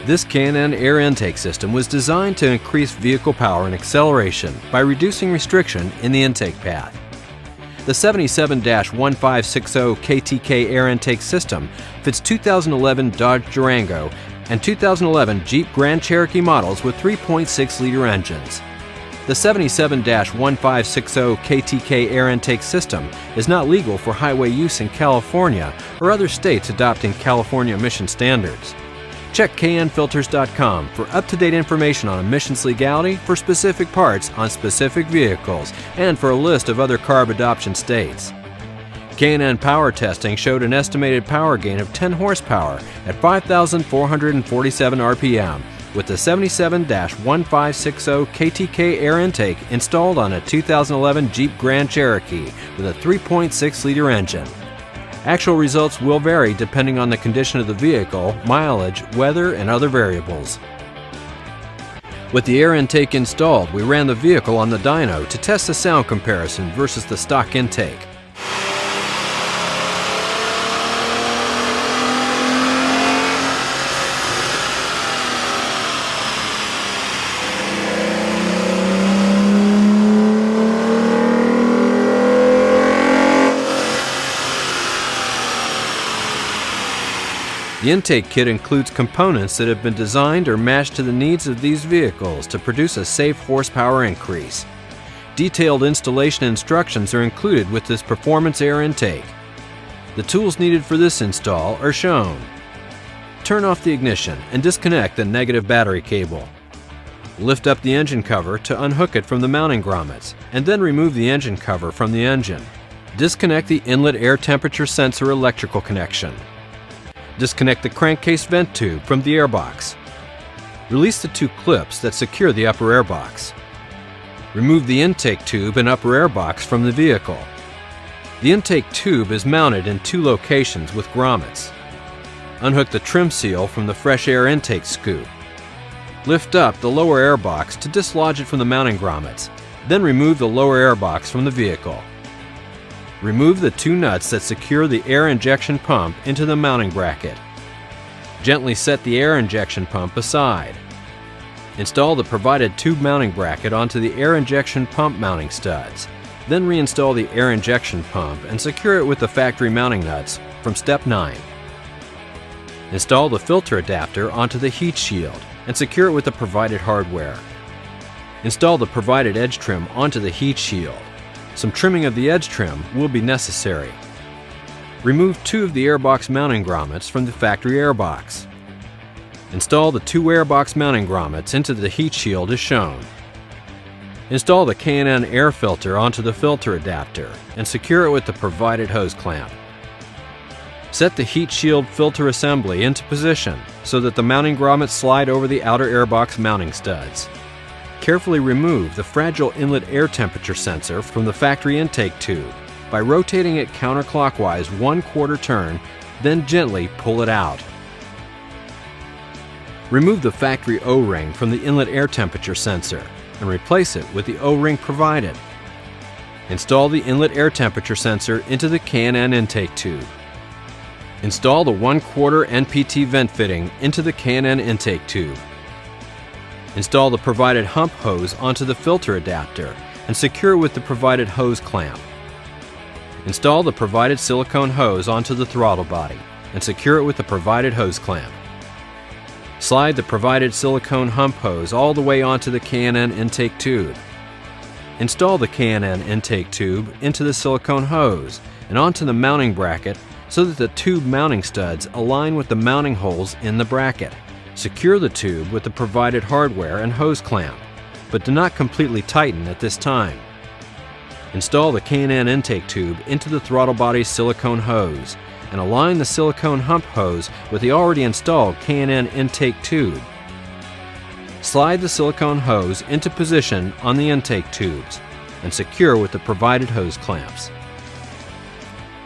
This K&N air intake system was designed to increase vehicle power and acceleration by reducing restriction in the intake path. The 77-1560 KTK air intake system fits 2011 Dodge Durango and 2011 Jeep Grand Cherokee models with 3.6-liter engines. The 77-1560 KTK air intake system is not legal for highway use in California or other states adopting California emission standards. Check knfilters.com for up-to-date information on emissions legality for specific parts on specific vehicles and for a list of other CARB adoption states. K&N power testing showed an estimated power gain of 10 horsepower at 5,447 RPM with the 77-1560 KTK air intake installed on a 2011 Jeep Grand Cherokee with a 3.6-liter engine. Actual results will vary depending on the condition of the vehicle, mileage, weather, and other variables. With the air intake installed, we ran the vehicle on the dyno to test the sound comparison versus the stock intake. The intake kit includes components that have been designed or matched to the needs of these vehicles to produce a safe horsepower increase. Detailed installation instructions are included with this performance air intake. The tools needed for this install are shown. Turn off the ignition and disconnect the negative battery cable. Lift up the engine cover to unhook it from the mounting grommets, and then remove the engine cover from the engine. Disconnect the inlet air temperature sensor electrical connection. Disconnect the crankcase vent tube from the airbox. Release the two clips that secure the upper airbox. Remove the intake tube and upper airbox from the vehicle. The intake tube is mounted in two locations with grommets. Unhook the trim seal from the fresh air intake scoop. Lift up the lower airbox to dislodge it from the mounting grommets, then remove the lower airbox from the vehicle. Remove the two nuts that secure the air injection pump into the mounting bracket. Gently set the air injection pump aside. Install the provided tube mounting bracket onto the air injection pump mounting studs. Then reinstall the air injection pump and secure it with the factory mounting nuts from step 9. Install the filter adapter onto the heat shield and secure it with the provided hardware. Install the provided edge trim onto the heat shield. Some trimming of the edge trim will be necessary. Remove two of the airbox mounting grommets from the factory airbox. Install the two airbox mounting grommets into the heat shield as shown. Install the K&N air filter onto the filter adapter and secure it with the provided hose clamp. Set the heat shield filter assembly into position so that the mounting grommets slide over the outer airbox mounting studs. Carefully remove the fragile inlet air temperature sensor from the factory intake tube by rotating it counterclockwise 1/4 turn, then gently pull it out. Remove the factory O-ring from the inlet air temperature sensor and replace it with the O-ring provided. Install the inlet air temperature sensor into the K&N intake tube. Install the 1/4 NPT vent fitting into the K&N intake tube. Install the provided hump hose onto the filter adapter and secure it with the provided hose clamp. Install the provided silicone hose onto the throttle body and secure it with the provided hose clamp. Slide the provided silicone hump hose all the way onto the K&N intake tube. Install the K&N intake tube into the silicone hose and onto the mounting bracket so that the tube mounting studs align with the mounting holes in the bracket. Secure the tube with the provided hardware and hose clamp, but do not completely tighten at this time. Install the K&N intake tube into the throttle body silicone hose and align the silicone hump hose with the already installed K&N intake tube. Slide the silicone hose into position on the intake tubes and secure with the provided hose clamps.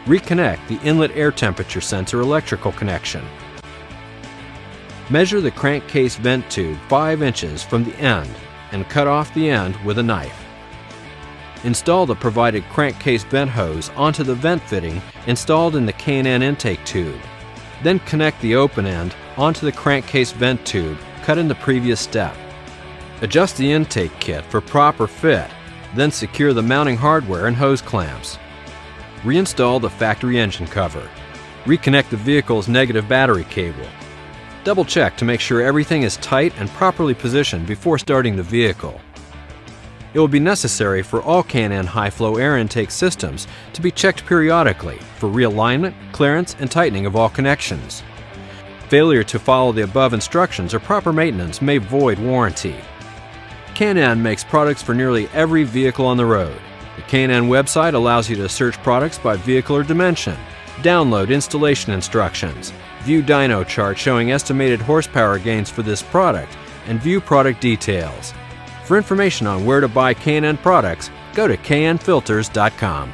Reconnect the inlet air temperature sensor electrical connection. Measure the crankcase vent tube 5 inches from the end and cut off the end with a knife. Install the provided crankcase vent hose onto the vent fitting installed in the K&N intake tube. Then connect the open end onto the crankcase vent tube cut in the previous step. Adjust the intake kit for proper fit, then secure the mounting hardware and hose clamps. Reinstall the factory engine cover. Reconnect the vehicle's negative battery cable. Double check to make sure everything is tight and properly positioned before starting the vehicle. It will be necessary for all K&N high-flow air intake systems to be checked periodically for realignment, clearance, and tightening of all connections. Failure to follow the above instructions or proper maintenance may void warranty. K&N makes products for nearly every vehicle on the road. The K&N website allows you to search products by vehicle or dimension, download installation instructions, view dyno charts showing estimated horsepower gains for this product, and view product details. For information on where to buy K&N products, go to knfilters.com.